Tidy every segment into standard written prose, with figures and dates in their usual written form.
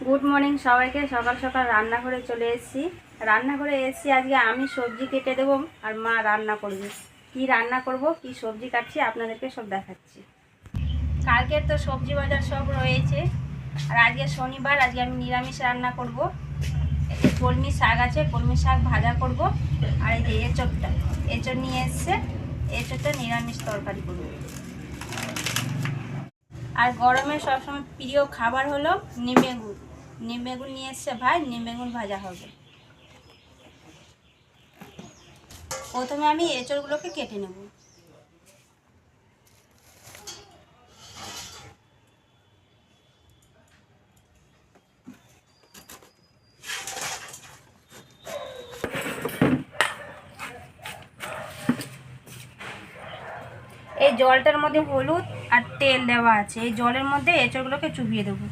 Good morning সবাইকে। সকাল সকাল রান্নাঘরে চলে এসেছি। রান্নাঘরে এসেছি, আজকে আমি সবজি কেটে দেবো আর মা রান্না করবে। কি রান্না করব, কি সবজি কাটছি আপনাদেরকে সব দেখাচ্ছি। কালকের তো সবজি বাজার সব রয়েছে, আর আজকে শনিবার, আজকে আমি নিরামিষ রান্না করব। এই যে কলমি শাক আছে, কলমি শাক ভাজা করব। আর এই যে এঁচড় নিয়ে এসছে, এঁচড়টা নিরামিষ তরকারি করব। আর গরমে সবসময় প্রিয় খাবার হলো নিম বেগুন। নিম বেগুন নিয়ে এসছে ভাই, নিম বেগুন ভাজা হবে। প্রথমে আমি এঁচড়গুলোকে কেটে নেব। এই জলটার মধ্যে হলুদ আর তেল দেওয়া আছে, এই জলের মধ্যে এঁচড়গুলোকে চুবিয়ে দেবো।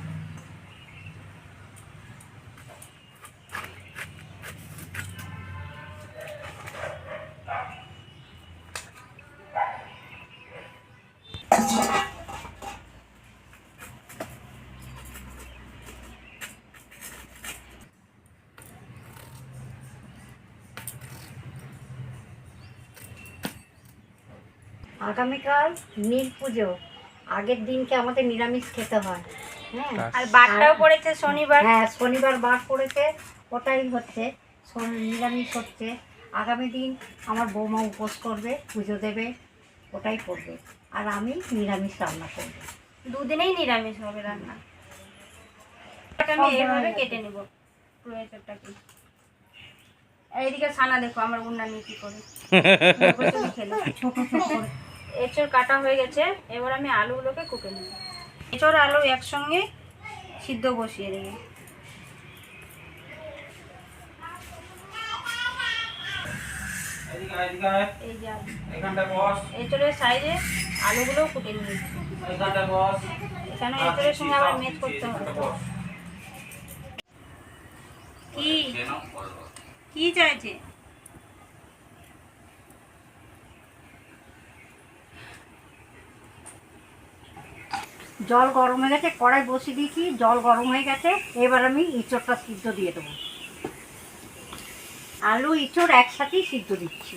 আগামীকাল নীল পুজো, আগের দিনকে আমাদের নিরামিষ খেতে হয়। হ্যাঁ, আর বারটাও পড়েছে শনিবার। হ্যাঁ, শনিবার বার পড়েছে, ওটাই হচ্ছে নিরামিষ হচ্ছে। আগামী দিন আমার বৌমা উপোস করবে, পুজো দেবে, ওটাই করবে। আর আমি নিরামিষ রান্না করবো। দুদিনেই নিরামিষ হবে রান্না। আমি এইভাবে কেটে নেব পুরো এঁচড়টাকে। এইদিকে ছানা দেখো আমার উন্না নিয়ে কি করে খেলে। এঁচড় কাটা হয়ে গেছে, এবার আমি আলুগুলোকে কুটে নেব। এঁচড় আলু একসঙ্গে সিদ্ধ বসিয়ে দেব। এই যে এঁচড়ের সাইডে আলুগুলোও কুটে নিয়েছি। এখানে এঁচড়ের সঙ্গে আবার ম্যাচ করতে হবে। কি চাইছে? জল গরম হয়ে গেছে, কড়াই বসিয়ে দিয়েছি, জল গরম হয়ে গেছে। এবার আমি ইঁচড়টা সিদ্ধ দিয়ে দেবো। আলু ইঁচড় একসাথেই সিদ্ধ দিচ্ছি।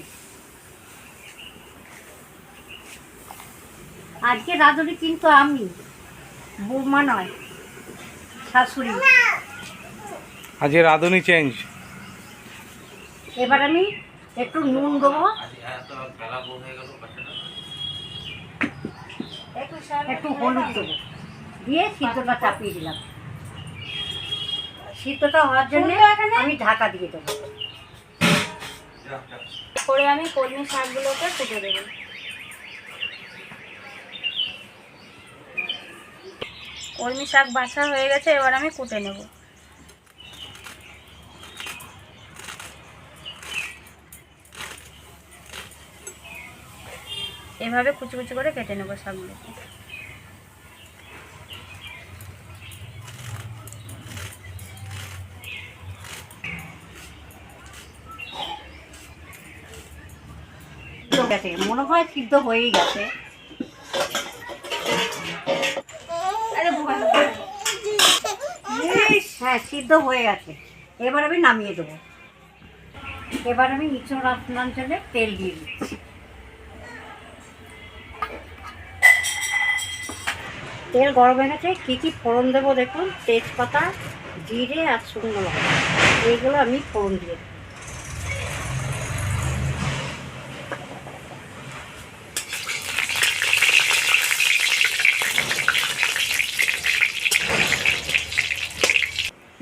আজকে রাঁধুনি কিন্তু আমি, বৌমা নয়, শাশুড়ি। আজকে রাঁধুনি চেঞ্জ। এবার আমি একটু নুন দেবো, একটু হলুদ দেবো, দিয়ে সিদ্ধটা চাপিয়ে দিলাম। সিদ্ধটা হওয়ার জন্য আমি ঢাকা দিয়ে দেবো। করে আমি কলমি শাকগুলোকে কুটে দেবো। কলমি শাক বাছা হয়ে গেছে, এবার আমি কুটে নেব। এভাবে কুচি কুচি করে কেটে নেব শাকগুলোকে। মনে হয় সিদ্ধ হয়েই গেছে। হ্যাঁ, সিদ্ধ হয়ে গেছে। এবার আমি নামিয়ে দেবো। এবার আমি ইঁচড় রান্নার জন্য তেল দিয়ে দিচ্ছি। তেল গরম হয়ে গেছে। কী কী ফোড়ন দেবো দেখুন, তেজপাতা, জিরে আর শুকনো লঙ্কা, এইগুলো আমি ফোড়ন দিয়ে দেবো।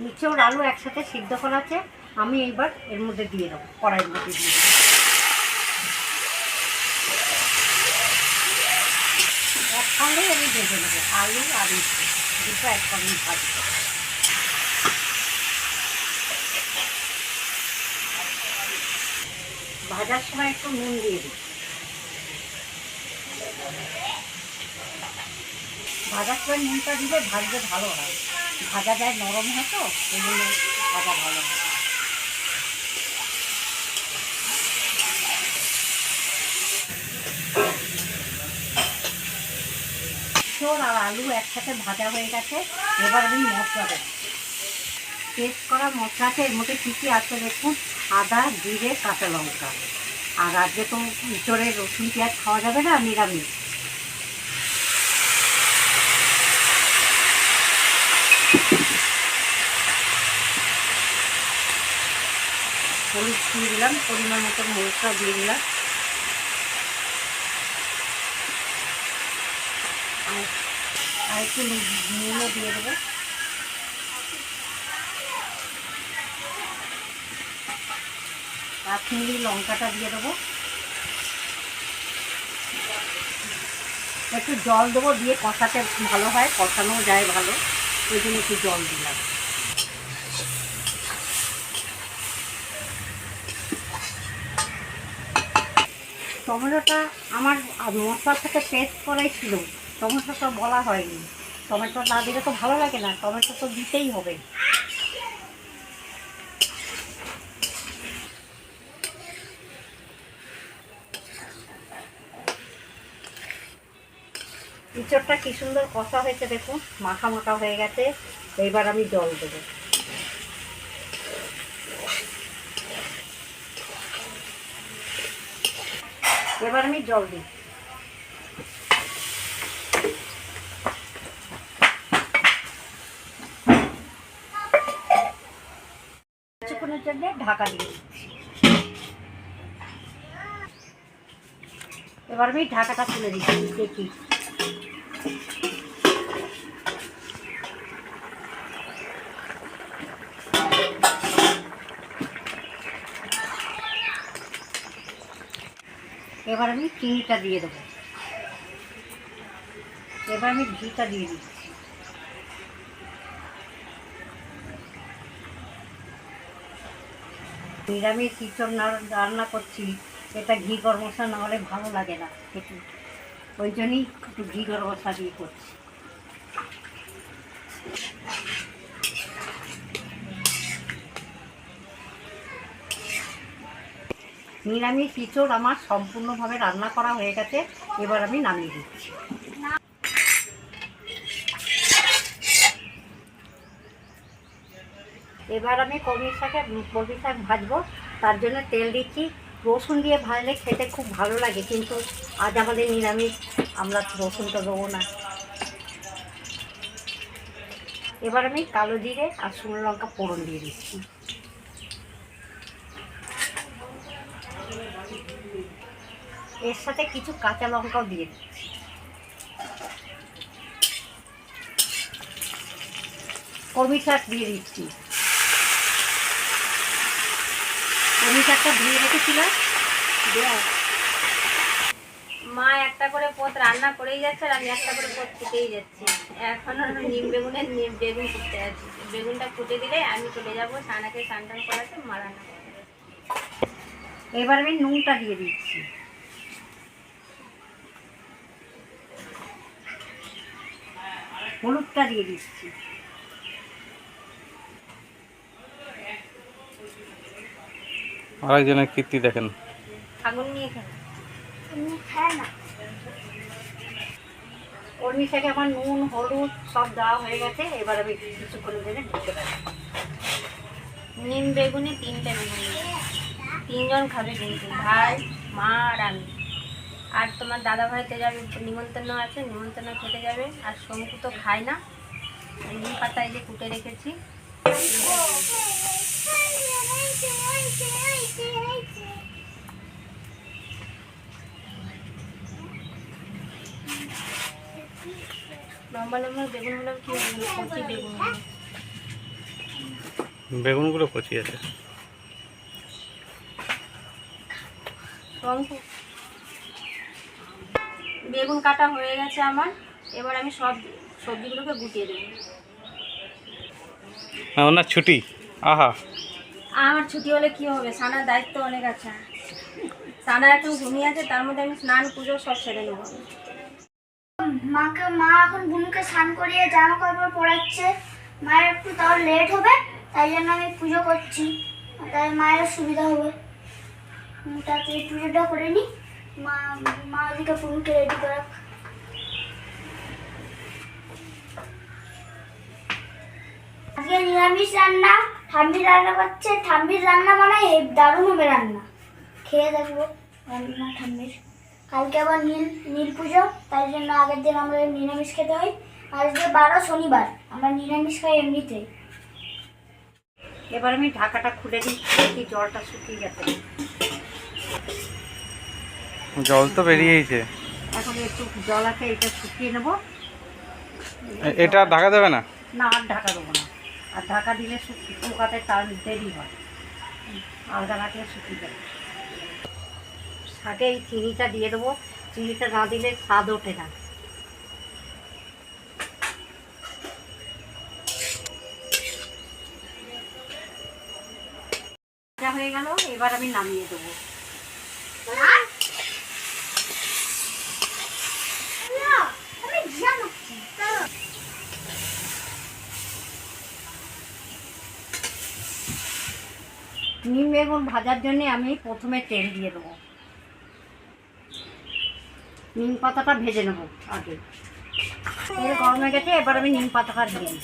ইঁচড় আলু একসাথে সিদ্ধ করা আছে, আমি এইবার এর মধ্যে দিয়ে দেবো, কড়াইয়ের মধ্যে দিয়ে দেবো। একসঙ্গে আমি ভেজে নেবো, আলু আর ইঁচড় দুটো একসঙ্গে ভাজবো। ভাজার সময় একটু নুন দিয়ে দিই। ভাজার সময় নুনটা দিলে ভাজতে ভালো হয়, ভাজা যায় নরম হয় তো, এই জন্য ভাজা ভালো হয়। ইঁচড় আর আলু একসাথে ভাজা হয়ে গেছে, এবার আমি মশলা দেবো। পেস্ট করা মশলাতে এর মধ্যে কী কী আছে দেখুন। আদা, জিরে, কাঁচা লঙ্কা। আর আজকে তো ইঁচড়ে রসুন পেঁয়াজ খাওয়া যাবে না, নিরামিষ। হলুদ দিয়ে দিলাম, পরিমাণ মতন হলুদটা দিয়ে দিলাম। আর একটু নুনও দিয়ে দেবো। কাশ্মীরি লঙ্কাটা দিয়ে দেবো। একটু জল দেবো, দিয়ে কষাতে ভালো হয়, কষানো যায় ভালো, ওই জন্য একটু জল দিলাম। টমেটোটা আমার মশলার সাথে পেস্ট করাই ছিল, টমেটোটা বলা হয়নি। টমেটো না দিলে তো ভালো লাগে না, টমেটো তো দিতেই হবে। ইঁচড়টা কি সুন্দর কষা হয়েছে দেখুন, মাখা মাখা হয়ে গেছে। এইবার আমি জল দেবো। এবার আমি জল দিই। কিছুক্ষণের জন্য ঢাকা দিয়ে দিচ্ছি। এবার আমি ঢাকাটা তুলে দিচ্ছি, দেখি। এবার আমি চিনিটা দিয়ে দেবো। এবার আমি ঘিটা দিয়ে দিচ্ছি। নিরামিষ ইঁচড় রান্না করছি, এটা ঘি গরম মশলা না হলে ভালো লাগে না খেতে, ওই জন্যই একটু ঘি গরম মশলা দিয়ে করছি। নিরামিষ ইঁচড় আমার সম্পূর্ণভাবে রান্না করা হয়ে গেছে। এবার আমি নামিয়ে দিচ্ছি। এবার আমি কলমি শাক ভাজবো, তার জন্য তেল দিচ্ছি। রসুন দিয়ে ভাজলে খেতে খুব ভালো লাগে, কিন্তু আজ আমাদের নিরামিষ, আমরা রসুনটা দেবো না। এবার আমি কালো জিরে আর শুকনো লঙ্কা ফোড়ন দিয়ে দিচ্ছি। এর সাথে কিছু কাঁচা লঙ্কাও দিয়ে দিচ্ছি। কলমি শাক দিয়ে দিচ্ছি। কলমি শাকটা ধুয়ে রেখেছিলাম। মা একটা করে পদ রান্না করেই যাচ্ছে আর আমি একটা করে পদ ফুটেই যাচ্ছি। এখন বেগুন ফুটতে যাচ্ছি। বেগুনটা ফুটে দিলে আমি চলে যাবো সানাকে স্নান টান করাতে, মা রান্না করবে। এবার আমি নুনটা দিয়ে দিচ্ছি। হলুদটা দিয়ে দিচ্ছি। আরেকজনের কীর্তি দেখেন। আগুন নিয়ে খেলো। কলমি শাকে আমার নুন হলুদ সব দেওয়া হয়ে গেছে। এবার আমি কিছুক্ষণের জন্য ঢেকে রাখবো। নিম বেগুনে 3টে বেগুন নেবে। 3 জন খাবে কিন্তু, ভাই, মা আর আমি। আর তোমার দাদা ভাইতে যাবে, নিমন্ত্রণ আছে, নিমন্ত্রণ খেতে যাবে। আর শঙ্কু তো খায় না, নিম পাতায় যে কুটে রেখেছি। লম্বা লম্বা বেগুন হলেও কি হবে, কচি বেগুন হবে। বেগুনগুলো কচি আছে। শঙ্কু, বেগুন কাটা হয়ে গেছে আমার। এবার আমি সব সবজিগুলোকে গুটিয়ে দেবো। ওনার ছুটি, আহা। আমার ছুটি হলে কি হবে, সানার দায়িত্ব অনেক আছে। সানা এখন ঘুমিয়ে আছে, তার মধ্যে আমি স্নান পুজো সব সেরে নেবো। মা এখন বুনুকে স্নান করিয়ে জামা কাপড় পরাচ্ছে। মায়ের একটু তাও লেট হবে, তাই জন্য আমি পুজো করছি, তাই মায়ের সুবিধা হবে। তাড়াতাড়ি পুজোটা করে নিই। মা ওদিকে বুনুকে রেডি করে রাখ। আজকে নিরামিষ রান্না, ঠাম্মি রান্না করছে। ঠাম্মির রান্না মানে দারুণ হবে রান্না, খেয়ে দেখবো রান্না ঠাম্মির। কালকে আবার নীল পুজো, তাই জন্য আগের দিন আমাদের নিরামিষ খেতে হয়। আজকে 12 শনিবার, আমরা নিরামিষ খাই এমনিতেই। এবার আমি ঢাকাটা খুলে দিচ্ছি, দেখি জলটা শুকিয়ে গেছে। জল তো বেরিয়েইছে। এখন একটু জল আছে, এটা শুকিয়ে নেবো। এটা ঢাকা দেবে না? না, আর ঢাকা দেবো না। আর ঢাকা দিলে শুকাতে তার দেরি হয়, আলগা রাখলে শুকিয়ে যাবে। শাকে এই চিনিটা দিয়ে দেবো, চিনিটা না দিলে স্বাদ ওঠে না। হয়ে গেল, এবার আমি নামিয়ে দেবো। নিম বেগুন ভাজার জন্য আমি প্রথমে তেল দিয়ে দেবো। নিম পাতাটা ভেজে নেবো আগে। তেল গরম হয়ে গেছে, এবার আমি নিম পাতাটা দিয়ে দিই।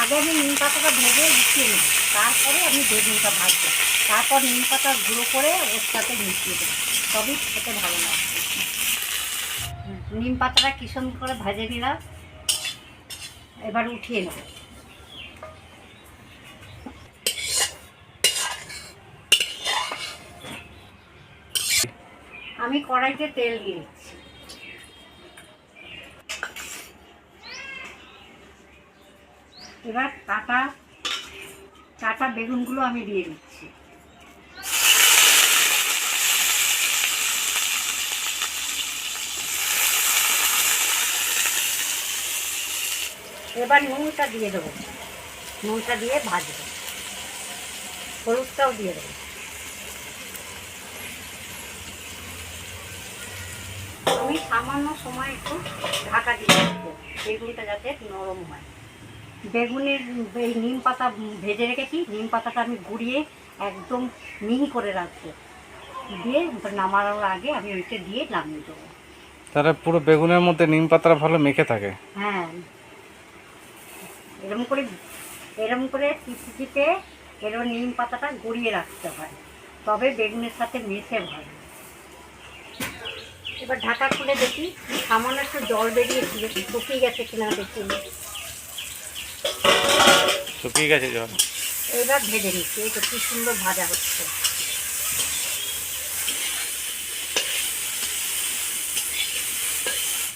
আগে আমি নিম পাতাটা ভেজে গুছিয়ে নেব, তারপরে আমি বেগুনটা ভাজবো। তারপর নিম পাতা গুঁড়ো করে ওর সাথে মিশিয়ে দেবো, তবেই খেতে ভালো লাগবে। নিম পাতাটা কি সুন্দর করে ভেজে নিলাম, এবার উঠিয়ে নেব। আমি কড়াইতে তেল দিয়ে দিচ্ছি। এবার কাটা বেগুনগুলো আমি দিয়ে দিচ্ছি। এবার নুনটা দিয়ে দেবো, নুনটা দিয়ে ভাজবো। হলুদটাও দিয়ে দেবো। আমি সামান্য সময় একটু ঢাকা দিয়ে রাখবো, বেগুনটা যাতে নরম হয়। বেগুনের এই নিম পাতা ভেজে রেখেছি, নিম পাতাটা আমি গুঁড়িয়ে একদম মিহি করে রাখবো, দিয়ে নামানোর আগে আমি ওইটা দিয়ে নামিয়ে দেবো। তাহলে পুরো বেগুনের মধ্যে নিম পাতাটা ভালো মেখে থাকে। হ্যাঁ, এরকম করে চিপে এরকম নিম পাতাটা গড়িয়ে রাখতে হয়, তবে বেগুনের সাথে মেশে ভালো। এবার ঢাকা খুলে দেখি, সামান্য একটু জল বেরিয়েছিল, শুকিয়ে গেছে কিনা দেখি। শুকিয়ে গেছে জল। এবার ভেজে নিচ্ছি, এই তো কি সুন্দর ভাজা হচ্ছে।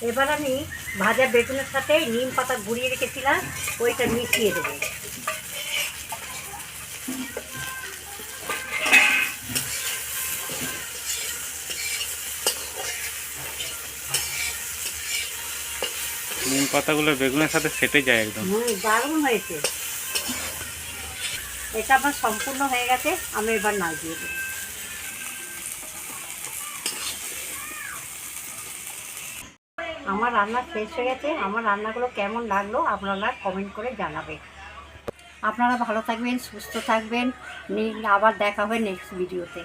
এবার আমি ভাজা বেগুনের সাথে নিম পাতা গুঁড়িয়ে রেখেছিলাম, ওইটা মিশিয়ে দেবো। নিম পাতাগুলো বেগুনের সাথে সেটে যায় একদম। দারুণ হয়েছে। এটা আমার সম্পূর্ণ হয়ে গেছে, আমি এবার নামিয়ে দেবো। আমার রান্না শেষ হয়ে গেছে। আমার রান্নাগুলো কেমন লাগলো আপনারা কমেন্ট করে জানাবেন। আপনারা ভালো থাকবেন, সুস্থ থাকবেন। আবার দেখা হবে নেক্সট ভিডিওতে।